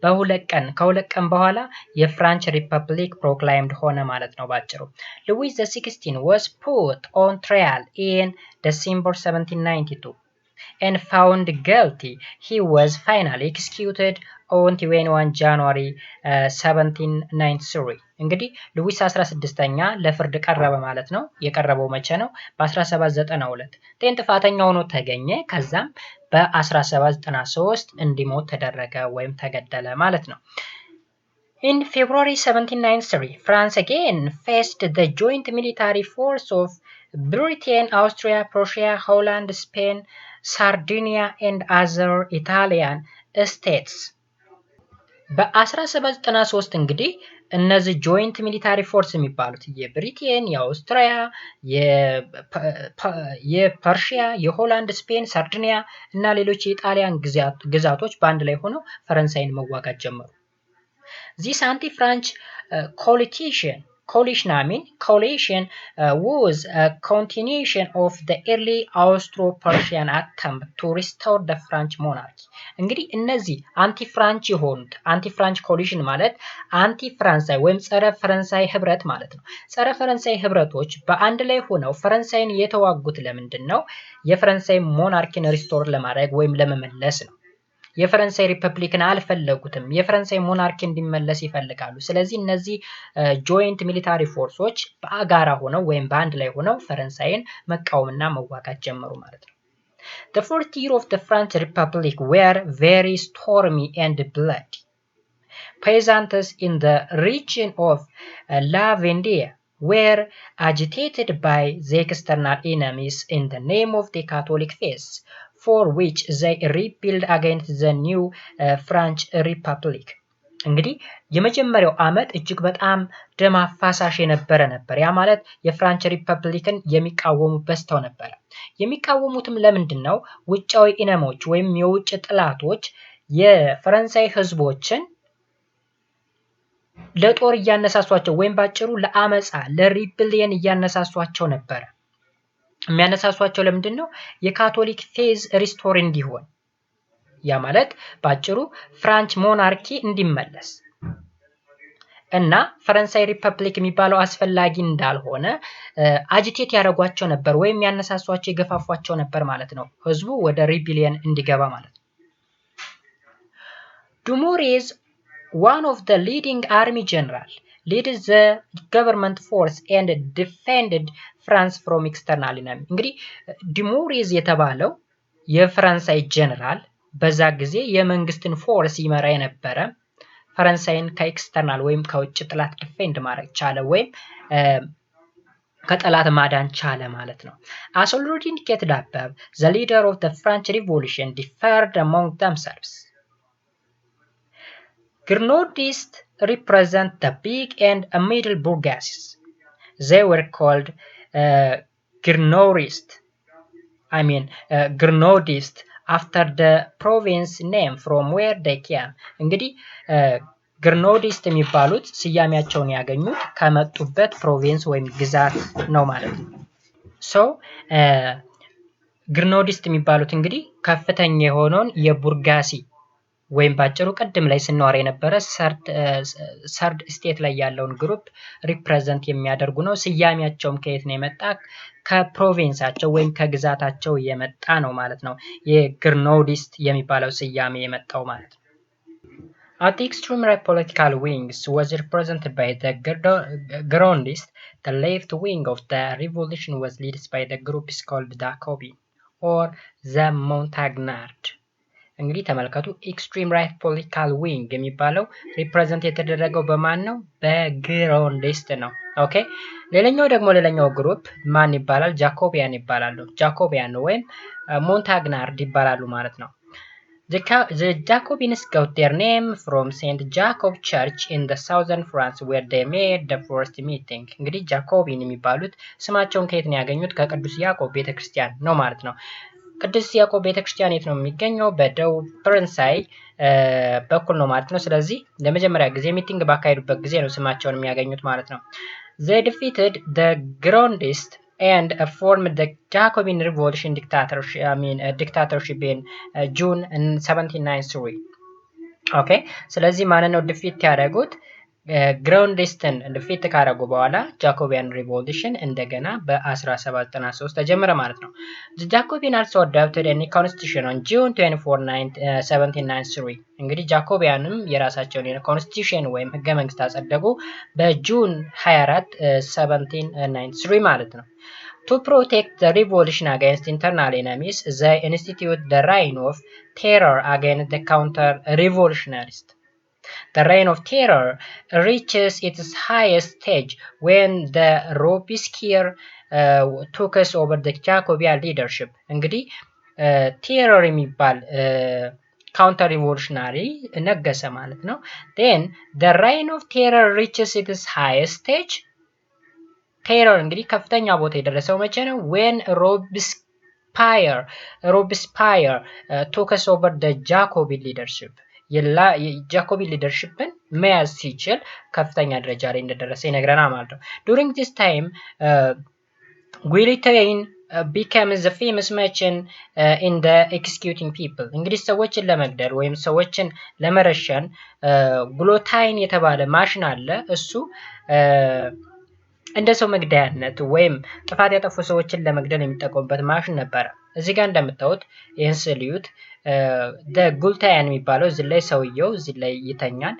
ከሁለት ቀን በኋላ የፍራንች ሪፐብሊክ ፕሮክላይምድ ሆነ ማለት ነው ባጭሩ። ሉዊስ the 16 was put on trial in December 1792 and found guilty. He was finally executed on 21 January 1793። እንግዲህ ሉዊስ 16ኛ ለፍርድ ቀረበ ማለት ነው። የቀረበው መቼ ነው? በ1792 ጥፋተኛ ሆኖ ተገኘ። ከዛም በ1793 እንዲሞት ተደረገ ወይም ተገደለ ማለት ነው። In February 1793 France again faced the joint military force of Britain, Austria, Prussia, Holland, Spain, Sardinia and other Italian states። በ1793 እንግዲህ እነዚህ ጆይንት ሚሊታሪ ፎርስ የሚባሉት የብሪቴን፣ የአውስትሪያ፣ የፐርሺያ፣ የሆላንድ፣ ስፔን፣ ሳርዲኒያ እና ሌሎች የጣሊያን ግዛቶች በአንድ ላይ ሆነው ፈረንሳይን መዋጋት ጀመሩ። This anti-French coalition was a continuation of the early Austro-Persian attempt to restore the French monarchy። እንግዲህ እነዚህ አንቲ-ፍራንች ኮሊሽን ማለት አንቲ-ፍራንሳይ ወይም ጸረ ፈረንሳይ ህብረት ማለት ነው። ጸረ ፈረንሳይ ህብረቶች በአንድ ላይ ሆነው ፈረንሳይን የተዋጉት ለምንድን ነው? የፈረንሳይ ሞናርኪን ሪስቶር ለማድረግ ወይም ለመመለስ ነው። የፈረንሳይ ሪፐብሊክን አልፈለጉትም። የፈረንሳይ ሞናርኪ እንዲመለስ ይፈልጋሉ። ስለዚህ እነዚህ ጆይንት ሚሊታሪ ፎርሶች በአጋራ ሆነው ወይም በአንድ ላይ ሆነው ፈረንሳይን መቃወምና መዋጋት ጀመሩ ማለት ነው። The first year of the French Republic were very stormy and bloody. Peasants in the region of La Vendée were agitated by the external enemies in the name of the Catholic faith, for which they rebelled against the new French Republic። እንግዲህ የመጀመሪያው ዓመት እጅግ በጣም ደም አፋሳሽ የነበረ ነበር። ያ ማለት የፍራንች ሪፐብሊክን የሚቃወሙ በዝተው ነበር። የሚቃወሙትም ለምንድን ነው? ውጫዊ ኢነሞች ወይም የውጭ ጥላቶች የፈረንሳይ ህዝቦችን ለጦር እያነሳሷቸው ወይም ባጭሩ ለአመጻ ለሪቤሊየን እያነሳሷቸው ነበር። የሚያነሳሷቸው ለምንድን ነው? የካቶሊክ ፌዝ ሪስቶር እንዲሆን፣ ያ ማለት ባጭሩ ፍራንች ሞናርኪ እንዲመለስ እና ፈረንሳይ ሪፐብሊክ የሚባለው አስፈላጊ እንዳልሆነ አጂቴት ያደርጓቸው ነበር ወይም ያነሳሷቸው የገፋፏቸው ነበር ማለት ነው። ህዝቡ ወደ ሪቤሊየን እንዲገባ ማለት ነው። ዱሞሬዝ one of the leading army general led the government force and defended France from external enemy። እንግዲህ ዲሞሪዝ የተባለው የፈረንሳይ ጀነራል በዛ ጊዜ የመንግስትን ፎርስ ይመራ የነበረ ፈረንሳይን ከኤክስተርናል ወይም ከውጭ ጥላት ዲፌንድ ማድረግ ቻለ ወይም ከጠላት ማዳን ቻለ ማለት ነው። As already indicated above, the leader of the French Revolution differed among themselves. Grenadists represent the big and middle bourgeoisie. They were called Grenadists after the province name from where they came. እንግዲህ ግርኖዲስት የሚባሉት ስያሜያቸውን ያገኙት ከመጡበት ፕሮቪንስ ወይም ግዛት ነው ማለት ነው። ሶ ግርኖዲስት የሚባሉት እንግዲህ ከፍተኛ የሆነውን የቡርጋሲ ወይም ባጭሩ ቀደም ላይ ስናወራ የነበረ ሰርድ ስቴት ላይ ያለውን ግሩፕ ሪፕሬዘንት የሚያደርጉ ነው። ስያሜያቸውም ከየት ነው የመጣ? ከፕሮቪንሳቸው ወይም ከግዛታቸው የመጣ ነው ማለት ነው። የግርኖዲስት የሚባለው ስያሜ የመጣው ማለት ነው። At the extreme right political wings was represented by the Girondists. The left wing of the revolution was led by the group called Jacobin or the Montagnard. እንግዲህ ተመልከቱ ኤክስትሪም ራይት ፖለቲካል ዊንግ የሚባለው ሪፕሬዘንት የተደረገው በማን ነው? በግሮንዲስት ነው። ኦኬ ሌላኛው ግሩፕ ማን ይባላል? ጃኮቢያን ይባላሉ። ጃኮቢያን ወይም ሞንታግናርድ ይባላሉ ማለት ነው። The Jacobins got their name from Saint Jacob Church in the southern France where they made the first meeting. እንግዲህ ጃኮቢን የሚባሉት ስማቸውን ከየት ነው ያገኙት? ከቅዱስ ያዕቆብ ቤተክርስቲያን ነው ማለት ነው። ቅዱስ ያዕቆብ ቤተክርስቲያን የት ነው የሚገኘው? በደቡብ ፈረንሳይ በኩል ነው ማለት ነው። ስለዚህ ለመጀመሪያ ጊዜ ሚቲንግ ባካሄዱበት ጊዜ ነው ስማቸውን የሚያገኙት ማለት ነው። They defeated the Girondists and formed the Jacobin Revolution dictatorship in June 1793. ኦኬ ስለዚህ ማንን ነው ዲፊት ያደረጉት? ግሮንዲስትን ዲፊት ካደረጉ በኋላ ጃኮቢያን ሪቮሉሽን እንደገና በ1793 ተጀመረ ማለት ነው። The Jacobin also adopted a new constitution on June 24, 1793. እንግዲህ ጃኮቢያንም የራሳቸውን ኮንስቲቱሽን ወይም ህገ መንግስት አጸደቁ በጁን 24 1793 ማለት ነው። To protect the revolution against internal enemies, they instituted the reign of terror against the counter-revolutionists. The reign of terror reaches its highest stage when the Robespierre took us over the Jacobian leadership. እንግዲህ ቴረር የሚባል counter revolutionary ነገሰ ማለት ነው። Then the reign of terror reaches its highest stage. ቴረር እንግዲህ ከፍተኛ ቦታ የደረሰው መቼ ነው? when Robespierre took us over the Jacobin leadership. የጃኮቢን ሊደርሺፕን መያዝ ሲችል ከፍተኛ ደረጃ ላይ እንደደረሰ ይነግረናል ማለት ነው። During this time, Guillotine became the famous machine in the executing people. እንግዲህ ሰዎችን ለመግደል ወይም ሰዎችን ለመረሸን ጉሎታይን የተባለ ማሽን አለ። እሱ እንደ ሰው መግደያነት ወይም ጥፋት ያጠፉ ሰዎችን ለመግደል የሚጠቀሙበት ማሽን ነበረ። እዚህ ጋር እንደምታዩት ይህን ስልዩት ጉልታያን የሚባለው እዚህ ላይ ሰውየው እዚህ ላይ ይተኛል።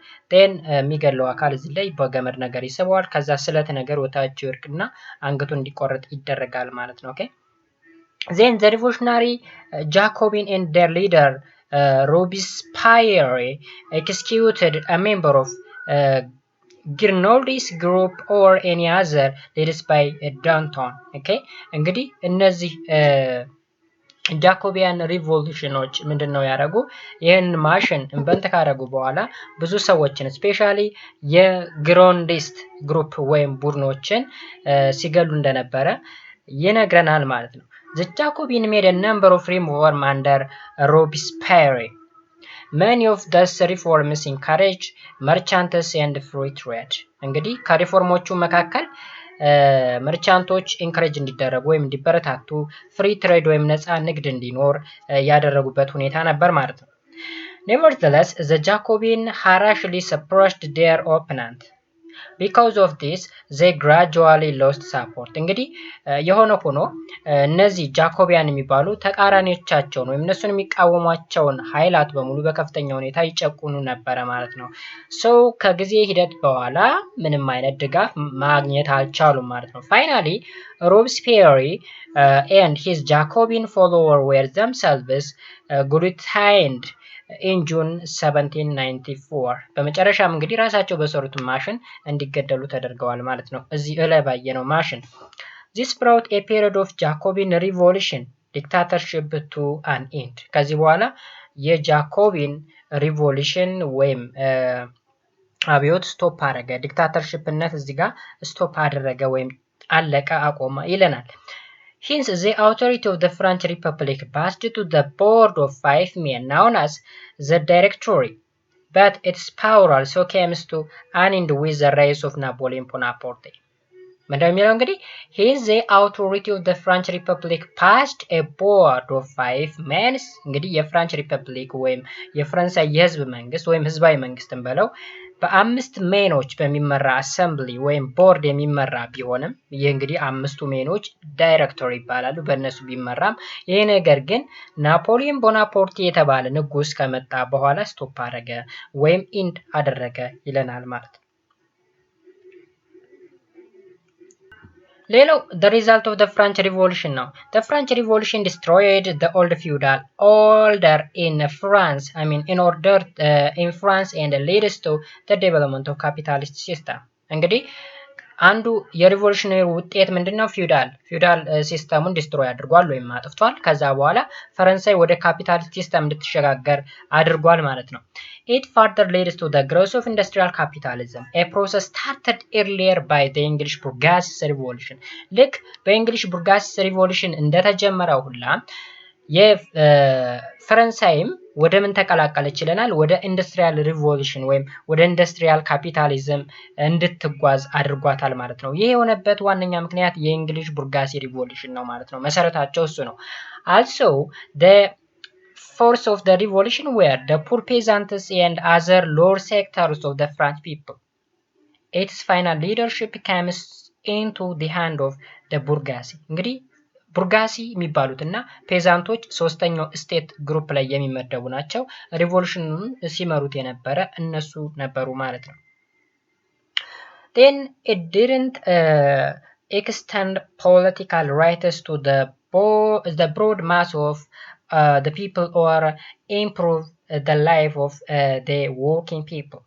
ን የሚገለው አካል እዚህ ላይ በገመድ ነገር ይስበዋል። ከዛ ስለት ነገር ወታች ይወርቅና አንገቱ እንዲቆረጥ ይደረጋል ማለት ነው። ኦኬ then the revolutionary Jacobin and their leader Robespierre executed a member of Grenadiers group or any other led by Danton. ኦኬ እንግዲህ እነዚህ ጃኮቢያን ሪቮሉሽኖች ምንድነው ያደረጉ? ይህን ማሽን እንበንት ካደረጉ በኋላ ብዙ ሰዎችን ስፔሻሊ የግሮንዲስት ግሩፕ ወይም ቡድኖችን ሲገሉ እንደነበረ ይነግረናል ማለት ነው። The Jacobin made a number of reforms under Robespierre. Many of those reforms encouraged merchants and free trade. እንግዲህ ከሪፎርሞቹ መካከል መርቻንቶች ኢንከሬጅ እንዲደረጉ ወይም እንዲበረታቱ ፍሪ ትሬድ ወይም ነፃ ንግድ እንዲኖር ያደረጉበት ሁኔታ ነበር ማለት ነው። Nevertheless, the Jacobin harshly suppressed their opponent. because of this they gradually lost support እንግዲህ የሆነ ሆኖ እነዚህ ጃኮቢያን የሚባሉ ተቃራኒዎቻቸውን ወይም እነሱን የሚቃወሟቸውን ኃይላት በሙሉ በከፍተኛ ሁኔታ ይጨቁኑ ነበር ማለት ነው። ሶ ከጊዜ ሂደት በኋላ ምንም አይነት ድጋፍ ማግኘት አልቻሉም ማለት ነው። finally Robespierre and his Jacobin followers were themselves guillotined in June 1794 በመጨረሻም እንግዲህ ራሳቸው በሰሩት ማሽን እንዲገደሉ ተደርገዋል ማለት ነው። እዚህ ላይ ባየነው ማሽን this brought a period of Jacobin revolution dictatorship to an end ከዚህ በኋላ የጃኮቢን ሪቮሉሽን ወይም አብዮት ስቶፕ አደረገ። ዲክታተርሺፕነት እዚህ ጋር ስቶፕ አደረገ ወይም አለቀ አቆመ ይለናል። Hence, the authority of the French Republic passed to the board of 5 men known as the Directory, but its power also came to an end with the rise of Napoleon Bonaparte. ምንድነው እንግዲህ hence the authority of the French Republic passed a board of 5 men እንግዲህ የፍራንች ሪፐብሊክ ወይም የፈረንሳይ የህዝብ መንግስት ወይም ህዝባዊ መንግስትን በለው በአምስት ሜኖች በሚመራ አሰምብሊ ወይም ቦርድ የሚመራ ቢሆንም ይህ እንግዲህ አምስቱ ሜኖች ዳይሬክቶሪ ይባላሉ በእነሱ ቢመራም ይሄ ነገር ግን ናፖሊዮን ቦናፖርት የተባለ ንጉስ ከመጣ በኋላ ስቶፕ አደረገ ወይም ኢንድ አደረገ ይለናል ማለት ነው። ሌላው the result of the French Revolution ነው። The French Revolution destroyed the old feudal order in France. In France and leads to the development of capitalist system. እንግዲህ አንዱ የሪቮሉሽነሪ ውጤት ምንድነው? ፊውዳል ሲስተሙን ዲስትሮይ አድርጓል ወይም አጥፍቷል። ከዛ በኋላ ፈረንሳይ ወደ ካፒታሊስት ሲስተም እንድትሸጋገር አድርጓል ማለት ነው። It further leads to the growth of industrial capitalism, a process started earlier by the English bourgeoisie revolution. ልክ በእንግሊሽ bourgeoisie revolution እንደተጀመረው ሁላ የፈረንሳይም ወደ ምን ተቀላቀለች ይለናል? ወደ ኢንዱስትሪያል ሪቮሉሽን ወይም ወደ ኢንዱስትሪያል ካፒታሊዝም እንድትጓዝ አድርጓታል ማለት ነው። ይሄ የሆነበት ዋነኛ ምክንያት የእንግሊሽ bourgeoisie revolution ነው ማለት ነው። መሰረታቸው እሱ ነው። Also the force of the revolution were the poor peasants and other lower sectors of the French people. Its final leadership comes into the hand of the bourgeoisie. እንግዲህ ቡርጋሲ የሚባሉትና ፔዛንቶች ሶስተኛው ስቴት ግሩፕ ላይ የሚመደቡ ናቸው። ሪቮሉሽኑን ሲመሩት የነበረ እነሱ ነበሩ ማለት ነው። Then it didn't extend political rights to the broad mass of the people or improve the life of the working people.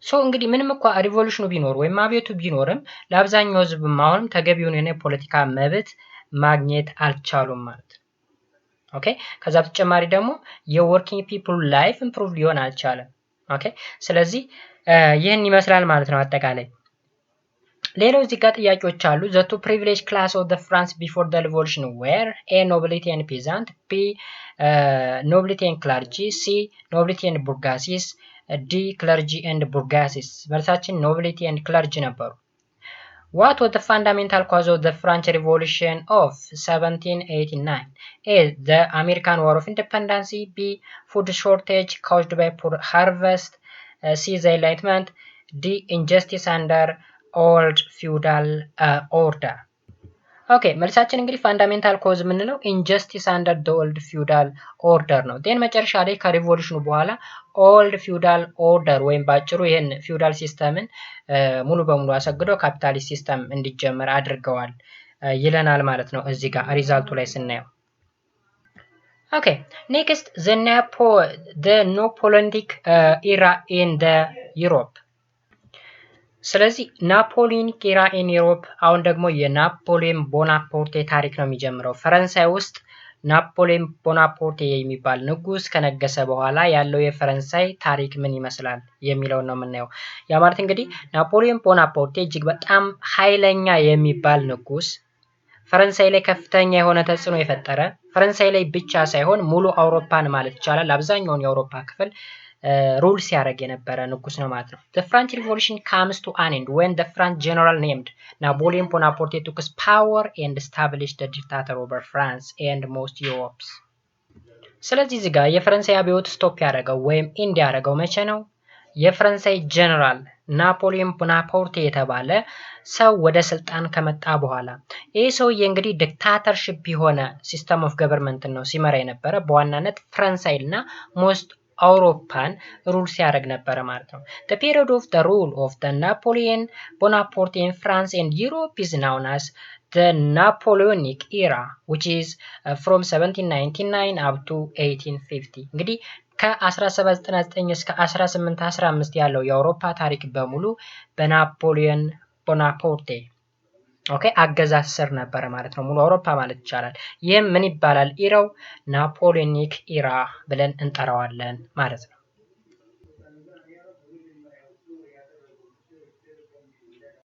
ሶ እንግዲህ ምንም እንኳን ሪቮሉሽኑ ቢኖር ወይም አብዮቱ ቢኖርም ለአብዛኛው ህዝብ ማውንም ተገቢውን የፖለቲካ መብት ማግኘት አልቻሉም ማለት ነው። ኦኬ ከዛ በተጨማሪ ደግሞ የወርኪንግ ፒፕል ላይፍ ኢምፕሩቭ ሊሆን አልቻለም። ኦኬ ስለዚህ ይህን ይመስላል ማለት ነው አጠቃላይ። ሌላው እዚህ ጋር ጥያቄዎች አሉ። the two privileged class of the France before the revolution were a nobility and peasant, b nobility and clergy, c nobility and bourgeoisie, d clergy and bourgeoisie። መልሳችን nobility and clergy ነበሩ። What was the fundamental cause of the French Revolution of 1789? A. The American War of Independence, b. Food shortage caused by poor harvest, c. The Enlightenment, d. Injustice under old feudal order. ኦኬ መልሳችን እንግዲህ ፋንዳሜንታል ኮዝ የምንለው ኢንጀስቲስ አንደር ዘ ኦልድ ፊውዳል ኦርደር ነው። ዴን መጨረሻ ላይ ከሪቮሉሽኑ በኋላ ኦልድ ፊውዳል ኦርደር ወይም ባጭሩ ይሄን ፊውዳል ሲስተምን ሙሉ በሙሉ አሰግደው ካፒታሊስት ሲስተም እንዲጀመር አድርገዋል ይለናል ማለት ነው እዚህ ጋር ሪዛልቱ ላይ ስናየው። ኦኬ ኔክስት the Napoleonic era in the Europe። ስለዚህ ናፖሊዮኒክ ኢራ ኢን ዩሮፕ አሁን ደግሞ የናፖሊዮን ቦናፖርቴ ታሪክ ነው የሚጀምረው። ፈረንሳይ ውስጥ ናፖሊዮን ቦናፖርቴ የሚባል ንጉስ ከነገሰ በኋላ ያለው የፈረንሳይ ታሪክ ምን ይመስላል የሚለው ነው የምናየው። ያ ማለት እንግዲህ ናፖሊዮን ቦናፖርቴ እጅግ በጣም ኃይለኛ የሚባል ንጉስ፣ ፈረንሳይ ላይ ከፍተኛ የሆነ ተጽዕኖ የፈጠረ፣ ፈረንሳይ ላይ ብቻ ሳይሆን ሙሉ አውሮፓን ማለት ይቻላል አብዛኛውን የአውሮፓ ክፍል ሩል ሲያደርግ የነበረ ንጉስ ነው ማለት ነው። The French Revolution comes to an end when the French general named Napoleon Bonaparte took his power and established the dictator over France and most Europe. ስለዚህ እዚህ ጋር የፈረንሳይ አብዮት ስቶፕ ያደረገው ወይም ኢንድ ያደረገው መቼ ነው? የፈረንሳይ ጀነራል ናፖሊዮን ቦናፓርቴ የተባለ ሰው ወደ ስልጣን ከመጣ በኋላ ይህ ሰውዬ እንግዲህ ዲክታተርሺፕ የሆነ ሲስተም ኦፍ ገቨርንመንት ነው ሲመራ የነበረ በዋናነት ፈረንሳይና ሞስት አውሮፓን ሩል ሲያደርግ ነበረ ማለት ነው። the period of the rule of the Napoleon Bonaparte in France and Europe is known as the Napoleonic era which is from 1799 up to 1850 እንግዲህ ከ1799 እስከ 1815 ያለው የአውሮፓ ታሪክ በሙሉ በናፖሊዮን ቦናፓርቴ ኦኬ አገዛዝ ስር ነበረ ማለት ነው ሙሉ አውሮፓ ማለት ይቻላል። ይህም ምን ይባላል? ኢራው ናፖሊዮኒክ ኢራ ብለን እንጠራዋለን ማለት ነው።